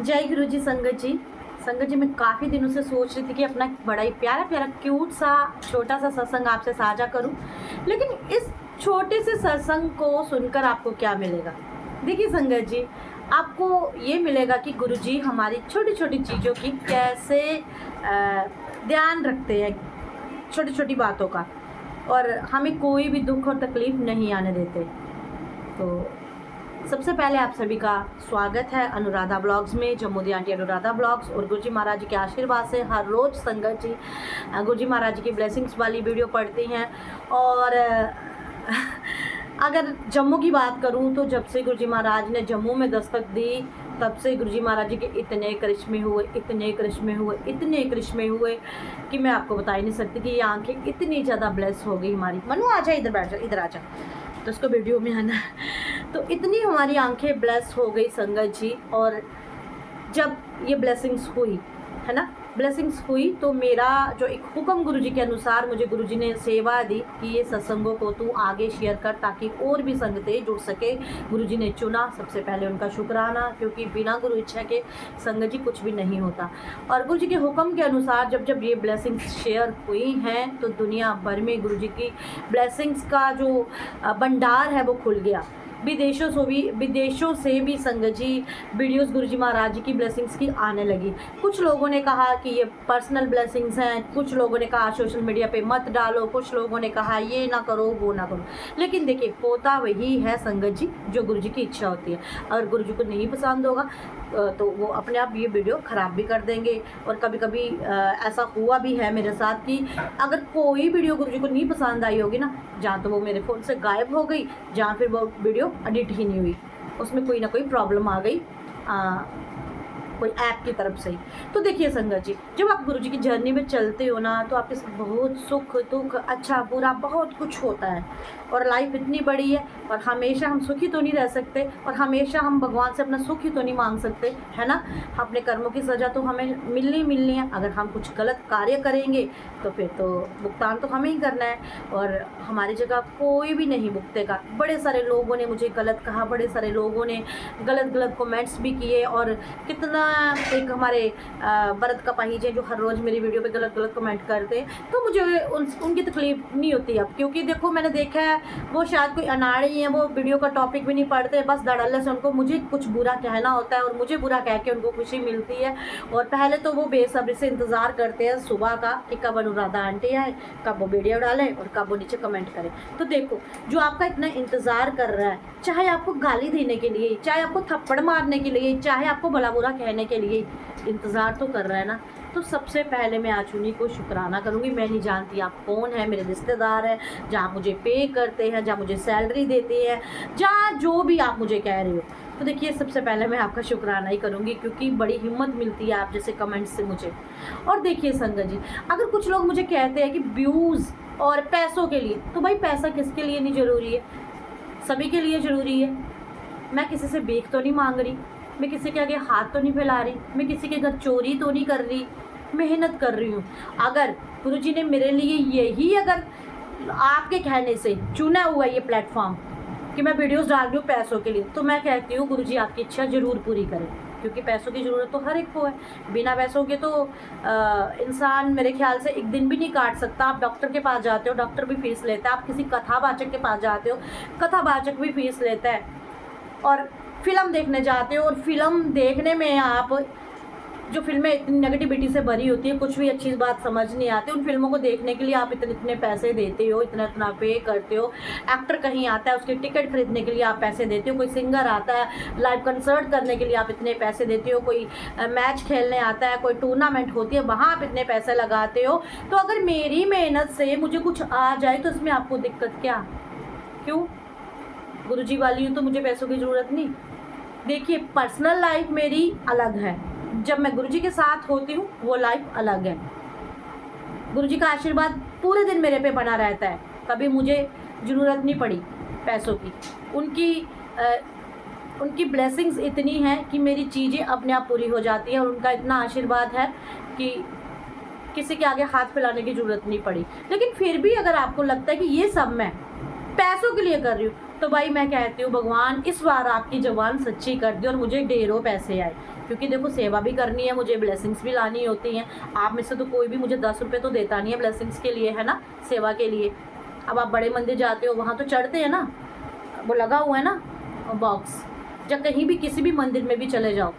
जय गुरु जी। संगत जी मैं काफ़ी दिनों से सोच रही थी कि अपना बड़ा ही प्यारा प्यारा क्यूट सा छोटा सा सत्संग आपसे साझा करूं, लेकिन इस छोटे से सत्संग को सुनकर आपको क्या मिलेगा। देखिए संगत जी, आपको ये मिलेगा कि गुरु जी हमारी छोटी छोटी चीज़ों की कैसे ध्यान रखते हैं, छोटी छोटी बातों का, और हमें कोई भी दुख और तकलीफ़ नहीं आने देते। तो सबसे पहले आप सभी का स्वागत है अनुराधा ब्लॉग्स में। जम्मू दी आंटी अनुराधा ब्लॉग्स, और गुरुजी महाराज जी के आशीर्वाद से हर रोज़ संगत जी गुरुजी महाराज जी की ब्लेसिंग्स वाली वीडियो पढ़ती हैं। और अगर जम्मू की बात करूं तो जब से गुरुजी महाराज ने जम्मू में दस्तक दी, तब से गुरुजी महाराज जी के इतने करिश्मे हुए, इतने करिश्मे हुए, इतने करिश्मे हुए कि मैं आपको बता ही नहीं सकती कि ये आंखें इतनी ज़्यादा ब्लेस हो गई हमारी। मनु आ जा, इधर बैठ जा, इधर आ जा, तो उसको वीडियो में आना। तो इतनी हमारी आंखें ब्लेस हो गई संगत जी। और जब ये ब्लेसिंग्स हुई है ना, ब्लेसिंग्स हुई, तो मेरा जो एक हुक्म गुरुजी के अनुसार मुझे गुरुजी ने सेवा दी कि ये सत्संगों को तू आगे शेयर कर ताकि और भी संगतें जुड़ सके। गुरुजी ने चुना, सबसे पहले उनका शुक्राना, क्योंकि बिना गुरु इच्छा के संगत जी कुछ भी नहीं होता। और गुरुजी के हुक्म के अनुसार जब जब ये ब्लेसिंग्स शेयर हुई हैं तो दुनिया भर में गुरुजी की ब्लेसिंग्स का जो भंडार है वो खुल गया। विदेशों से भी संगत जी वीडियोस गुरुजी महाराज जी की ब्लेसिंग्स की आने लगी। कुछ लोगों ने कहा कि ये पर्सनल ब्लेसिंग्स हैं, कुछ लोगों ने कहा सोशल मीडिया पे मत डालो, कुछ लोगों ने कहा ये ना करो वो ना करो। लेकिन देखिए, होता वही है संगत जी जो गुरुजी की इच्छा होती है। अगर गुरुजी को नहीं पसंद होगा तो वो अपने आप ये वीडियो ख़राब भी कर देंगे। और कभी कभी ऐसा हुआ भी है मेरे साथ कि अगर कोई वीडियो गुरुजी को नहीं पसंद आई होगी ना, जहाँ तो वो मेरे फ़ोन से गायब हो गई, जहाँ फिर वो वीडियो एडिट ही नहीं हुई, उसमें कोई ना कोई प्रॉब्लम आ गई कोई ऐप की तरफ से ही। तो देखिए संगत जी, जब आप गुरुजी की जर्नी में चलते हो ना तो आपके साथ बहुत सुख दुख अच्छा बुरा बहुत कुछ होता है। और लाइफ इतनी बड़ी है, और हमेशा हम सुखी तो नहीं रह सकते, और हमेशा हम भगवान से अपना सुख ही तो नहीं मांग सकते, है ना। अपने कर्मों की सज़ा तो हमें मिलनी है। अगर हम कुछ गलत कार्य करेंगे तो फिर तो भुगतान तो हमें ही करना है, और हमारी जगह कोई भी नहीं भुगतेगा। बड़े सारे लोगों ने मुझे गलत कहा, बड़े सारे लोगों ने गलत कमेंट्स भी किए, और कितना एक हमारे भरत का पाही जी जो हर रोज़ मेरी वीडियो पे गलत कमेंट करते हैं, तो मुझे उनकी तकलीफ नहीं होती अब, क्योंकि देखो मैंने देखा है वो शायद कोई अनाड़ी हैं, वो वीडियो का टॉपिक भी नहीं पढ़ते, बस धड़ल्ले से उनको मुझे कुछ बुरा कहना होता है और मुझे बुरा कह के उनको खुशी मिलती है। और पहले तो वो बेसब्री से इंतज़ार करते हैं सुबह का कि कब अनुराधा आंटी आए, कब वो वीडियो डालें और कब वो नीचे कमेंट करें। तो देखो, जो आपका इतना इंतज़ार कर रहा है, चाहे आपको गाली देने के लिए, चाहे आपको थप्पड़ मारने के लिए, चाहे आपको भला बुरा कहने के लिए इंतज़ार तो कर रहा है ना, तो सबसे पहले मैं आज उन्हीं को शुक्राना करूँगी। मैं नहीं जानती आप कौन है, मेरे रिश्तेदार हैं, जहाँ मुझे पे करते हैं, जहाँ मुझे सैलरी देते हैं, जहाँ जो भी आप मुझे कह रहे हो, तो देखिए सबसे पहले मैं आपका शुक्राना ही करूँगी, क्योंकि बड़ी हिम्मत मिलती है आप जैसे कमेंट्स से मुझे। और देखिए संगत जी, अगर कुछ लोग मुझे कहते हैं कि व्यूज़ और पैसों के लिए, तो भाई पैसा किसके लिए नहीं ज़रूरी है, सभी के लिए ज़रूरी है। मैं किसी से भीख तो नहीं मांग रही, मैं किसी के आगे हाथ तो नहीं फैला रही, मैं किसी के घर चोरी तो नहीं कर रही, मेहनत कर रही हूँ। अगर गुरुजी ने मेरे लिए यही, अगर आपके कहने से चुना हुआ ये प्लेटफॉर्म कि मैं वीडियोस डाल रही हूँ पैसों के लिए, तो मैं कहती हूँ गुरुजी आपकी इच्छा ज़रूर पूरी करें, क्योंकि पैसों की ज़रूरत तो हर एक को है। बिना पैसों के तो इंसान मेरे ख्याल से एक दिन भी नहीं काट सकता। आप डॉक्टर के पास जाते हो, डॉक्टर भी फीस लेता है, आप किसी कथावाचक के पास जाते हो, कथावाचक भी फीस लेता है, और फिल्म देखने जाते हो, और फिल्म देखने में आप जो फिल्में इतनी नेगेटिविटी से भरी होती है, कुछ भी अच्छी बात समझ नहीं आती, उन फिल्मों को देखने के लिए आप इतने पैसे देते हो, इतना पे करते हो। एक्टर कहीं आता है, उसकी टिकट खरीदने के लिए आप पैसे देते हो, कोई सिंगर आता है लाइव कंसर्ट करने के लिए आप इतने पैसे देते हो, कोई मैच खेलने आता है, कोई टूर्नामेंट होती है वहाँ आप इतने पैसे लगाते हो। तो अगर मेरी मेहनत से मुझे कुछ आ जाए तो इसमें आपको दिक्कत क्या, क्यों? गुरुजी वाली हूँ तो मुझे पैसों की ज़रूरत नहीं। देखिए, पर्सनल लाइफ मेरी अलग है, जब मैं गुरुजी के साथ होती हूँ वो लाइफ अलग है। गुरुजी का आशीर्वाद पूरे दिन मेरे पे बना रहता है, कभी मुझे ज़रूरत नहीं पड़ी पैसों की। उनकी ब्लेसिंग्स इतनी हैं कि मेरी चीज़ें अपने आप पूरी हो जाती हैं, और उनका इतना आशीर्वाद है कि किसी के आगे हाथ फैलाने की ज़रूरत नहीं पड़ी। लेकिन फिर भी अगर आपको लगता है कि ये सब मैं पैसों के लिए कर रही हूँ, तो भाई मैं कहती हूँ भगवान इस बार आपकी ज़बान सच्ची कर दे और मुझे ढेरों पैसे आए, क्योंकि देखो सेवा भी करनी है मुझे, ब्लेसिंग्स भी लानी होती हैं। आप में से तो कोई भी मुझे 10 रुपये तो देता नहीं है ब्लेसिंग्स के लिए, है ना, सेवा के लिए। अब आप बड़े मंदिर जाते हो वहाँ तो चढ़ते हैं ना, वो लगा हुआ है ना बॉक्स, जब कहीं भी किसी भी मंदिर में भी चले जाओ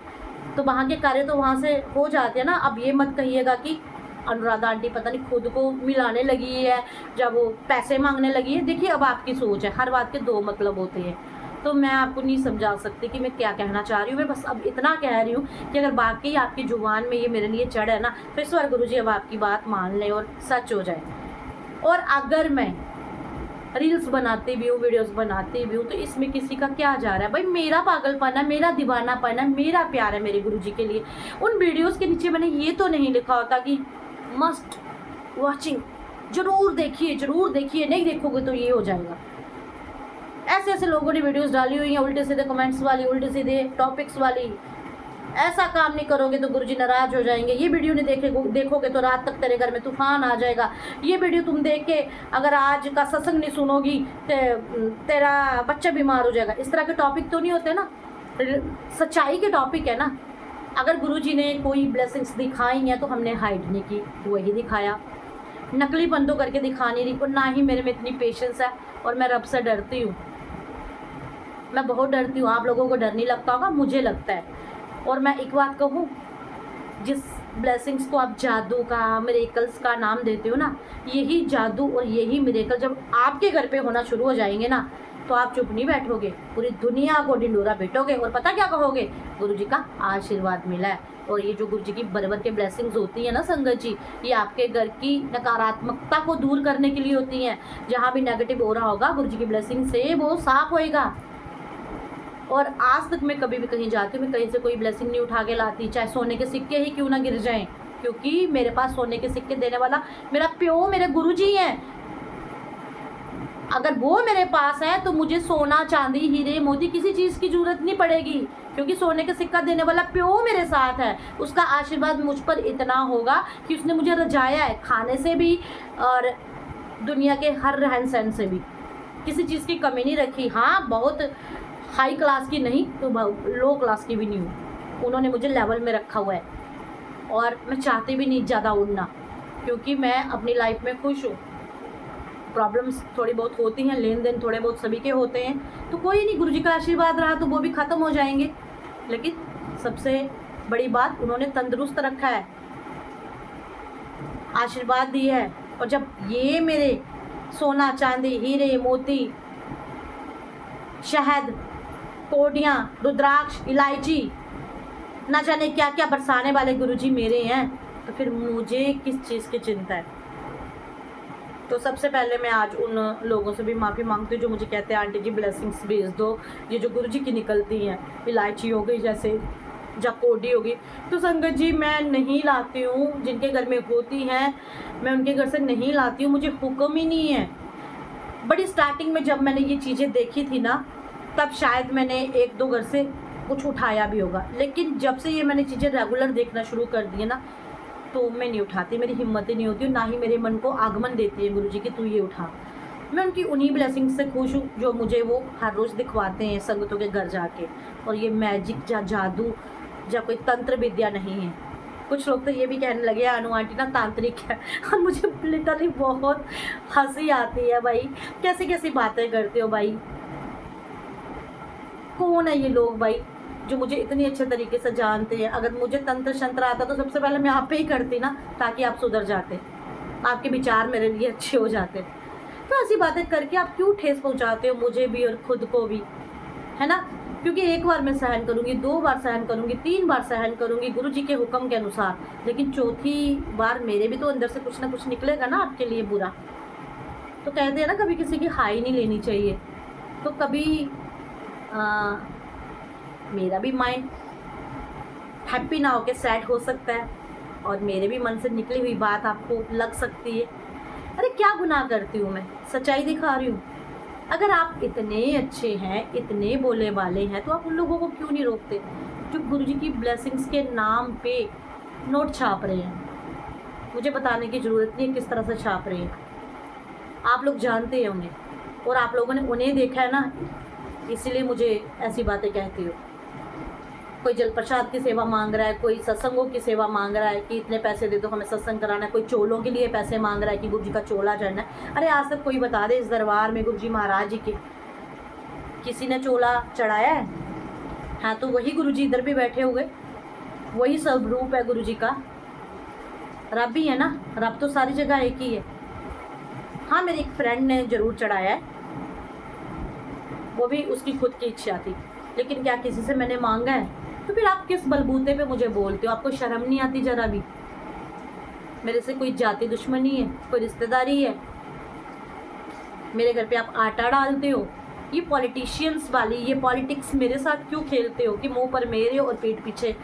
तो वहाँ के कार्य तो वहाँ से हो जाते हैं ना। अब ये मत कहिएगा कि अनुराधा आंटी पता नहीं खुद को मिलाने लगी है जब वो पैसे मांगने लगी है। देखिए अब आपकी सोच है, हर बात के दो मतलब होते हैं, तो मैं आपको नहीं समझा सकती कि मैं क्या कहना चाह रही हूँ। मैं बस अब इतना कह रही हूँ कि अगर वाकई आपकी जुबान में ये मेरे लिए चढ़ है ना, तो इस बार गुरुजी अब आपकी बात मान लें और सच हो जाए। और अगर मैं रील्स बनाती भी हूँ, वीडियोस बनाती भी हूँ, तो इसमें किसी का क्या जा रहा है भाई? मेरा पागलपन है, मेरा दीवानापन है, मेरा प्यार है मेरे गुरुजी के लिए। उन वीडियोस के नीचे मैंने ये तो नहीं लिखा होता कि मस्ट वॉचिंग, जरूर देखिए जरूर देखिए, नहीं देखोगे तो ये हो जाएगा। ऐसे ऐसे लोगों ने वीडियोस डाली हुई हैं, उल्टे सीधे कमेंट्स वाली, उल्टे सीधे टॉपिक्स वाली। ऐसा काम नहीं करोगे तो गुरुजी नाराज हो जाएंगे, ये वीडियो नहीं देखोगे तो रात तक तेरे घर में तूफान आ जाएगा, ये वीडियो तुम देख के अगर आज का सत्संग नहीं सुनोगी तेरा बच्चा बीमार हो जाएगा। इस तरह के टॉपिक तो नहीं होते ना, सच्चाई के टॉपिक है ना। अगर गुरुजी ने कोई ब्लेसिंग्स दिखाई हैं तो हमने हाइड नहीं की, वही दिखाया, नकली बंदों करके दिखा नहीं रही। और ना ही मेरे में इतनी पेशेंस है, और मैं रब से डरती हूँ, मैं बहुत डरती हूँ। आप लोगों को डर नहीं लगता होगा, मुझे लगता है। और मैं एक बात कहूँ, जिस ब्लेसिंग्स को आप जादू का, मिरेकल्स का नाम देते हो ना, यही जादू और यही मिरेकल जब आपके घर पे होना शुरू हो जाएंगे ना, तो आप चुप नहीं बैठोगे, पूरी दुनिया को ढिंडोरा पीटोगे। और पता क्या कहोगे? गुरुजी का आशीर्वाद मिला है। और ये जो गुरुजी की बरबर के ब्लेसिंग्स होती हैं ना संगत जी, ये आपके घर की नकारात्मकता को दूर करने के लिए होती हैं। जहाँ भी नेगेटिव हो रहा होगा, गुरुजी की ब्लेसिंग से वो साफ होएगा। और आज तक मैं कभी भी कहीं जाती हूँ, मैं कहीं से कोई ब्लेसिंग नहीं उठा के लाती, चाहे सोने के सिक्के ही क्यों ना गिर जाएं, क्योंकि मेरे पास सोने के सिक्के देने वाला मेरा प्यो, मेरे गुरुजी हैं। अगर वो मेरे पास है तो मुझे सोना, चांदी, हीरे, मोती किसी चीज़ की जरूरत नहीं पड़ेगी, क्योंकि सोने का सिक्का देने वाला प्यो मेरे साथ है। उसका आशीर्वाद मुझ पर इतना होगा कि उसने मुझे रजाया है, खाने से भी और दुनिया के हर रहन सहन से भी, किसी चीज़ की कमी नहीं रखी। हाँ, बहुत हाई क्लास की नहीं तो लो क्लास की भी नहीं हूँ, उन्होंने मुझे लेवल में रखा हुआ है। और मैं चाहती भी नहीं ज़्यादा उड़ना, क्योंकि मैं अपनी लाइफ में खुश हूँ। प्रॉब्लम्स थोड़ी बहुत होती हैं, लेन देन थोड़े बहुत सभी के होते हैं, तो कोई नहीं, गुरुजी का आशीर्वाद रहा तो वो भी ख़त्म हो जाएंगे। लेकिन सबसे बड़ी बात, उन्होंने तंदुरुस्त रखा है, आशीर्वाद दिया है। और जब ये मेरे सोना, चांदी, हीरे, मोती, शहद, कोडियाँ, रुद्राक्ष, इलायची, ना जाने क्या क्या बरसाने वाले गुरुजी मेरे हैं, तो फिर मुझे किस चीज़ की चिंता है? तो सबसे पहले मैं आज उन लोगों से भी माफ़ी मांगती हूँ जो मुझे कहते हैं आंटी जी ब्लेसिंग्स भेज दो, ये जो गुरुजी की निकलती हैं, इलायची हो गई जैसे, या कोडी होगी, तो संगत जी मैं नहीं लाती हूँ। जिनके घर में होती हैं मैं उनके घर से नहीं लाती हूँ, मुझे हुक्म ही नहीं है। बड़ी स्टार्टिंग में जब मैंने ये चीज़ें देखी थी ना, तब शायद मैंने एक दो घर से कुछ उठाया भी होगा, लेकिन जब से ये मैंने चीज़ें रेगुलर देखना शुरू कर दी है ना, तो मैं नहीं उठाती, मेरी हिम्मत ही नहीं होती, ना ही मेरे मन को आगमन देती है गुरुजी कि तू ये उठा। मैं उनकी उन्हीं ब्लेसिंग से खुश हूँ जो मुझे वो हर रोज़ दिखवाते हैं संगतों के घर जाके। और ये मैजिक या जादू या कोई तंत्र विद्या नहीं है। कुछ लोग तो ये भी कहने लगे अनु आंटी ना तांत्रिक है, और मुझे लिटरली बहुत हंसी आती है भाई, कैसी कैसी बातें करते हो भाई। कौन है ये लोग भाई जो मुझे इतनी अच्छे तरीके से जानते हैं? अगर मुझे तंत्र शंत्र आता तो सबसे पहले मैं आप पे ही करती ना, ताकि आप सुधर जाते, आपके विचार मेरे लिए अच्छे हो जाते। तो ऐसी बातें करके आप क्यों ठेस पहुंचाते हो मुझे भी और खुद को भी, है ना? क्योंकि एक बार मैं सहन करूंगी, 2 बार सहन करूंगी, 3 बार सहन करूंगी गुरुजी के हुक्म के अनुसार, लेकिन चौथी बार मेरे भी तो अंदर से कुछ ना कुछ निकलेगा ना आपके लिए बुरा। तो कहते हैं ना कभी किसी की हाई नहीं लेनी चाहिए, तो कभी मेरा भी माइंड हैप्पी ना होके सैड हो सकता है, और मेरे भी मन से निकली हुई बात आपको लग सकती है। अरे क्या गुनाह करती हूँ मैं, सच्चाई दिखा रही हूँ। अगर आप इतने अच्छे हैं, इतने बोले वाले हैं, तो आप उन लोगों को क्यों नहीं रोकते जो गुरुजी की ब्लेसिंग्स के नाम पे नोट छाप रहे हैं? मुझे बताने की ज़रूरत नहीं है किस तरह से छाप रहे हैं, आप लोग जानते हैं उन्हें। और आप लोगों ने उन्हें देखा है ना, इसीलिए मुझे ऐसी बातें कहती हो। कोई जल प्रसाद की सेवा मांग रहा है, कोई सत्संगों की सेवा मांग रहा है कि इतने पैसे दे दो हमें सत्संग कराना है, कोई चोलों के लिए पैसे मांग रहा है कि गुरु जी का चोला चढ़ना है। अरे आज तक कोई बता दे इस दरबार में गुरु जी महाराज जी के किसी ने चोला चढ़ाया है? हाँ, तो वही गुरु जी इधर भी बैठे हुए, वही सब रूप है गुरु जी का। रब भी है ना, रब तो सारी जगह एक ही है। हाँ, मेरी एक फ्रेंड ने ज़रूर चढ़ाया है, वो भी उसकी खुद की इच्छा थी, लेकिन क्या किसी से मैंने मांगा है? तो फिर आप किस बलबूते पे मुझे बोलते हो? आपको शर्म नहीं आती ज़रा भी? मेरे से कोई जाति दुश्मनी है, कोई रिश्तेदारी है? मेरे घर पे आप आटा डालते हो। ये पॉलिटिशियंस वाली, ये पॉलिटिक्स मेरे साथ क्यों खेलते हो कि मुंह पर मेरे और पीठ पीछे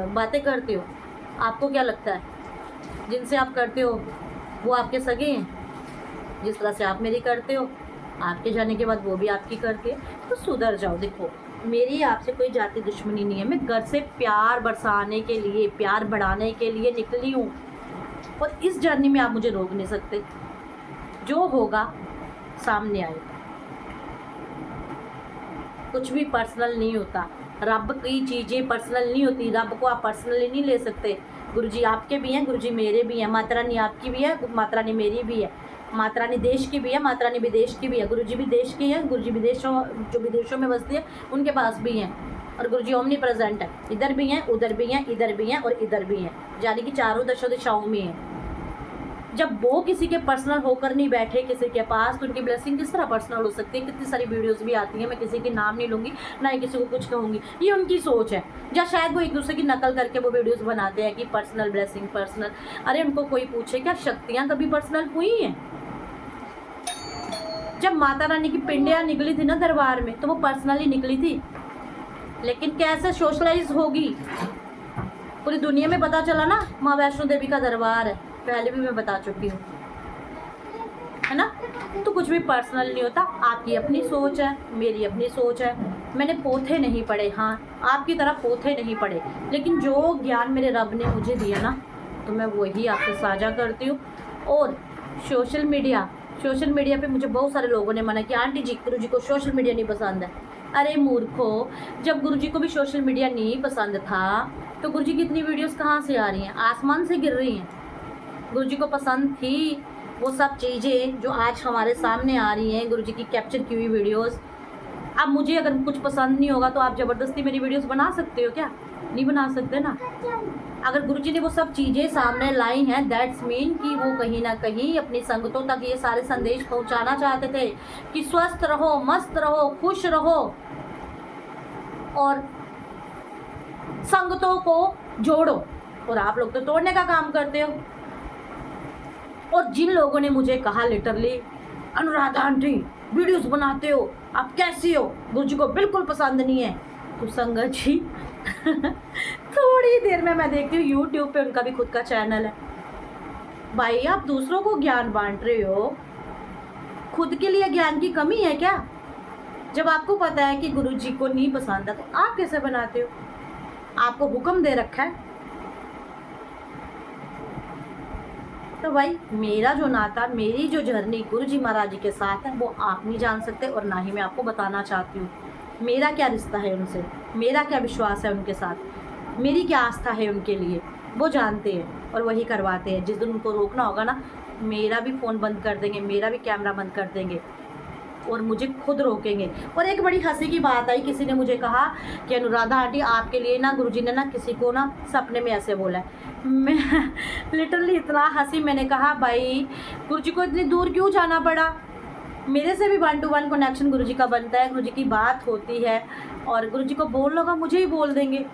बातें करते हो? आपको क्या लगता है जिनसे आप करते हो वो आपके सगे हैं? जिस तरह से आप मेरी करते हो, आपके जाने के बाद वो भी आपकी करती है। तो सुधर जाओ। देखो, मेरी आपसे कोई जाति दुश्मनी नहीं है। मैं घर से प्यार बरसाने के लिए, प्यार बढ़ाने के लिए निकली हूँ, और इस जर्नी में आप मुझे रोक नहीं सकते। जो होगा सामने आएगा। कुछ भी पर्सनल नहीं होता। रब की चीज़ें पर्सनल नहीं होती। रब को आप पर्सनली नहीं ले सकते। गुरु जी आपके भी हैं, गुरु जी मेरे भी हैं, माता रानी आपकी भी है, माता रानी मेरी भी है, माता रानी देश की भी है, माता रानी विदेश की भी है। गुरु जी भी देश की है, गुरु जी जो विदेशों में बसती है उनके पास भी हैं। और गुरु जी ओमनी प्रेजेंट है, इधर भी हैं, उधर भी हैं, इधर भी हैं और इधर भी हैं, यानी कि चारों दिशाओं में हैं। जब वो किसी के पर्सनल होकर नहीं बैठे किसी के पास, तो उनकी ब्लेसिंग किस तरह पर्सनल हो सकती है? कितनी सारी वीडियोस भी आती हैं, मैं किसी के नाम नहीं लूँगी, ना ही किसी को कुछ कहूँगी। ये उनकी सोच है, या शायद वो एक दूसरे की नकल करके वो वीडियोस बनाते हैं कि पर्सनल ब्लेसिंग, पर्सनल। अरे उनको कोई पूछे क्या शक्तियाँ कभी पर्सनल हुई हैं? जब माता रानी की पिंडियाँ निकली थी ना दरबार में, तो वो पर्सनली निकली थी, लेकिन कैसे सोशलाइज होगी पूरी दुनिया में पता चला ना, माँ वैष्णो देवी का दरबार है। पहले भी मैं बता चुकी हूँ, है ना। तो कुछ भी पर्सनल नहीं होता। आपकी अपनी सोच है, मेरी अपनी सोच है। मैंने पोथे नहीं पढ़े, हाँ आपकी तरह पोथे नहीं पढ़े, लेकिन जो ज्ञान मेरे रब ने मुझे दिया ना, तो मैं वही आपसे साझा करती हूँ। और सोशल मीडिया पे मुझे बहुत सारे लोगों ने मना कि आंटी जी गुरु जी को सोशल मीडिया नहीं पसंद है। अरे मूर्खो, जब गुरु जी को भी सोशल मीडिया नहीं पसंद था, तो गुरु जी की इतनी वीडियोस कहाँ से आ रही हैं? आसमान से गिर रही हैं। गुरु जी को पसंद थी वो सब चीज़ें जो आज हमारे सामने आ रही हैं, गुरु जी की कैप्चर की हुई वीडियोस। अब मुझे अगर कुछ पसंद नहीं होगा तो आप ज़बरदस्ती मेरी वीडियोस बना सकते हो क्या? नहीं बना सकते ना। अगर गुरु जी ने वो सब चीज़ें सामने लाई हैं, दैट्स मीन कि वो कहीं ना कहीं अपनी संगतों तक ये सारे संदेश पहुंचाना चाहते थे कि स्वस्थ रहो, मस्त रहो, खुश रहो और संगतों को जोड़ो। और आप लोग तो तोड़ने का काम करते हो। और जिन लोगों ने मुझे कहा लिटरली, अनुराधा आंटी वीडियोस बनाते हो, आप कैसी हो, गुरु जी को बिल्कुल पसंद नहीं है, तो संगत जी थोड़ी देर में मैं देखती हूँ यूट्यूब पे उनका भी खुद का चैनल है। भाई आप दूसरों को ज्ञान बांट रहे हो, खुद के लिए ज्ञान की कमी है क्या? जब आपको पता है कि गुरु जी को नहीं पसंद है, तो आप कैसे बनाते हो? आपको हुक्म दे रखा है। तो भाई मेरा जो नाता, मेरी जो जर्नी गुरु जी महाराज जी के साथ है, वो आप नहीं जान सकते और ना ही मैं आपको बताना चाहती हूँ। मेरा क्या रिश्ता है उनसे, मेरा क्या विश्वास है उनके साथ, मेरी क्या आस्था है उनके लिए, वो जानते हैं और वही करवाते हैं। जिस दिन उनको रोकना होगा ना, मेरा भी फ़ोन बंद कर देंगे, मेरा भी कैमरा बंद कर देंगे और मुझे खुद रोकेंगे। और एक बड़ी हंसी की बात आई, किसी ने मुझे कहा कि अनुराधा आंटी आपके लिए ना गुरुजी ने ना किसी को ना सपने में ऐसे बोला है। मैं लिटरली इतना हंसी, मैंने कहा भाई गुरुजी को इतनी दूर क्यों जाना पड़ा? मेरे से भी 1 to 1 कनेक्शन गुरुजी का बनता है, गुरुजी की बात होती है और गुरुजी को बोल लगा मुझे ही बोल देंगे,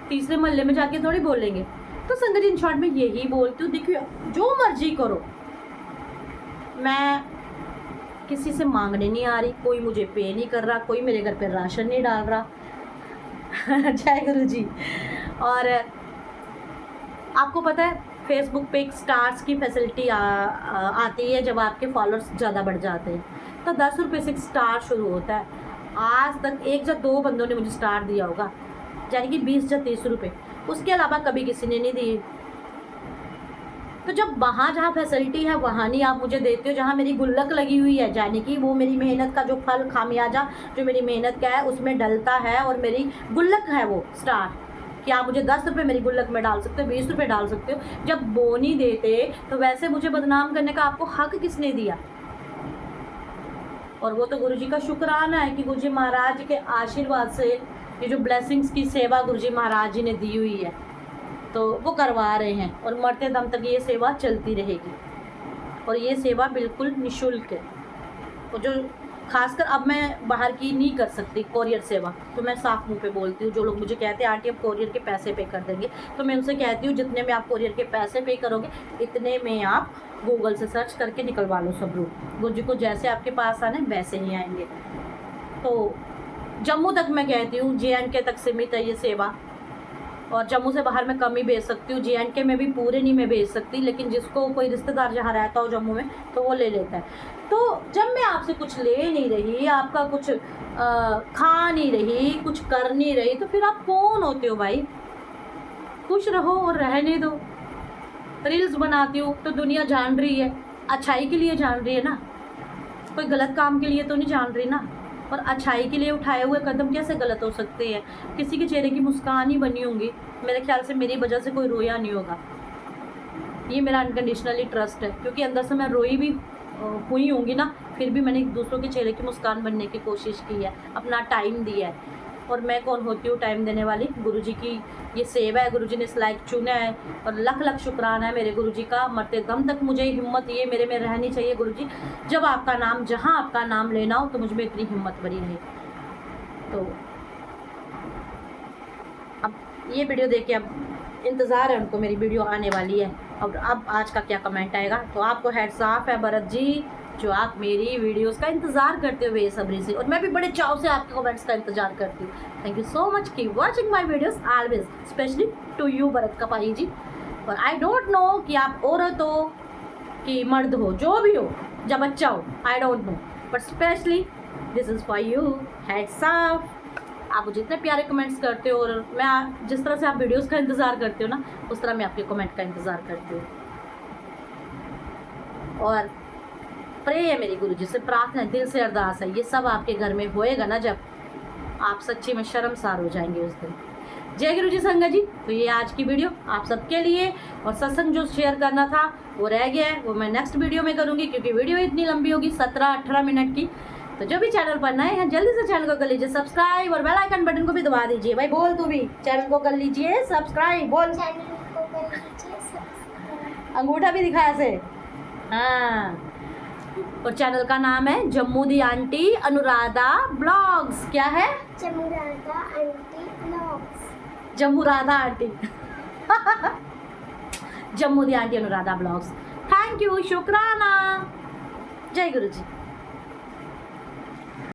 तीसरे मोहल्ले में जाके थोड़ी बोलेंगे। तो संगत इन शॉर्ट में यही बोलती हूँ, देखिए जो मर्जी करो, मैं किसी से मांगने नहीं आ रही, कोई मुझे पे नहीं कर रहा, कोई मेरे घर पे राशन नहीं डाल रहा। जय गुरु जी। और आपको पता है फेसबुक पे एक स्टार्स की फैसिलिटी आती है जब आपके फॉलोअर्स ज़्यादा बढ़ जाते हैं, तो 10 रुपये से स्टार शुरू होता है। आज तक 1 या 2 बंदों ने मुझे स्टार दिया होगा, यानी कि 20 या 30 रुपये। उसके अलावा कभी किसी ने नहीं दिए। तो जब वहाँ जहाँ फैसिलिटी है वहाँ नहीं आप मुझे देते हो, जहाँ मेरी गुल्लक लगी हुई है, यानी कि वो मेरी मेहनत का जो फल खामियाजा जो मेरी मेहनत का है उसमें डलता है, और मेरी गुल्लक है वो स्टार कि आप मुझे 10 रुपये मेरी गुल्लक में डाल सकते हो, 20 रुपये डाल सकते हो, जब वो नहीं देते तो वैसे मुझे बदनाम करने का आपको हक किसने दिया? और वो तो गुरुजी का शुक्राना है कि गुरुजी महाराज के आशीर्वाद से ये जो ब्लेसिंग्स की सेवा गुरुजी महाराज जी ने दी हुई है तो वो करवा रहे हैं, और मरते दम तक ये सेवा चलती रहेगी, और ये सेवा बिल्कुल निःशुल्क है। और जो खासकर अब मैं बाहर की नहीं कर सकती कोरियर सेवा, तो मैं साफ मुंह पे बोलती हूँ। जो लोग मुझे कहते हैं आंटी अब कोरियर के पैसे पे कर देंगे, तो मैं उनसे कहती हूँ जितने में आप कोरियर के पैसे पे करोगे इतने में आप गूगल से सर्च करके निकलवा लो सब रूट। गुरुजी को जैसे आपके पास आने वैसे ही आएंगे। तो जम्मू तक मैं कहती हूँ, JNK तक सीमित है ये सेवा, और जम्मू से बाहर मैं कम ही भेज सकती हूँ। JNK में भी पूरे नहीं मैं भेज सकती, लेकिन जिसको कोई रिश्तेदार जहाँ रहता हो जम्मू में तो वो ले लेता है। तो जब मैं आपसे कुछ ले नहीं रही, आपका कुछ खा नहीं रही, कुछ कर नहीं रही, तो फिर आप कौन होते हो भाई? खुश रहो और रहने दो। रील्स बनाती हूँ तो दुनिया जान रही है, अच्छाई के लिए जान रही है ना, कोई गलत काम के लिए तो नहीं जान रही ना। और अच्छाई के लिए उठाए हुए कदम कैसे गलत हो सकते हैं? किसी के चेहरे की मुस्कान ही बनी होंगी, मेरे ख्याल से मेरी वजह से कोई रोया नहीं होगा। ये मेरा अनकंडीशनली ट्रस्ट है, क्योंकि अंदर से मैं रोई भी हुई होंगी ना, फिर भी मैंने दूसरों के चेहरे की मुस्कान बनने की कोशिश की है, अपना टाइम दिया है। और मैं कौन होती हूँ टाइम देने वाली? गुरुजी की ये सेवा है, गुरुजी ने इस लायक चुना है, और लख लख शुक्राना है मेरे गुरुजी का। मरते दम तक मुझे हिम्मत ये मेरे में रहनी चाहिए गुरुजी, जब आपका नाम, जहाँ आपका नाम लेना हो तो मुझ में इतनी हिम्मत बनी रहे। तो अब ये वीडियो देख के अब इंतज़ार है उनको, मेरी वीडियो आने वाली है। अब आज का क्या कमेंट आएगा, तो आपको हेड्स ऑफ है भरत जी, जो आप मेरी वीडियोस का इंतज़ार करते हो बेसब्री से, और मैं भी बड़े चाव से आपके कमेंट्स का इंतजार करती हूँ। थैंक यू सो मच की watching my videos always, specially to you Bharat Kapahi ji. और आई डोंट नो कि आप औरत हो कि मर्द हो, जो भी हो, जब बच्चा हो, I don't know, but specially this is for you, heads of. आप मुझे इतने प्यारे कमेंट्स करते हो, और मैं जिस तरह से आप वीडियोस का इंतज़ार करते हो ना, उस तरह मैं आपके कमेंट का इंतज़ार करती हूँ। और प्रे है मेरी गुरुजी से, प्रार्थना, दिल से अरदास है, ये सब आपके घर में होएगा ना जब आप सच्ची में शर्मसार हो जाएंगे उस दिन। जय गुरुजी संगत जी। तो ये आज की वीडियो आप सबके लिए, और सत्संग जो शेयर करना था वो रह गया है, वो मैं नेक्स्ट वीडियो में करूँगी, क्योंकि वीडियो इतनी लंबी होगी 17-18 मिनट की। तो जो भी चैनल पर नए हैं जल्दी से चैनल को कर लीजिए सब्सक्राइब, और बेल आइकन बटन को भी दबा दीजिए। भाई बोल, तू भी चैनल को कर लीजिए सब्सक्राइब, बोल। अंगूठा भी दिखाया से, हाँ। और चैनल का नाम है जम्मू दी आंटी अनुराधा ब्लॉग्स। क्या है? Jammu Radha aunty blogs. Jammu Radha aunty Jammu the aunty Anuradha blogs. Thank you, शुक्राना। जय गुरु जी।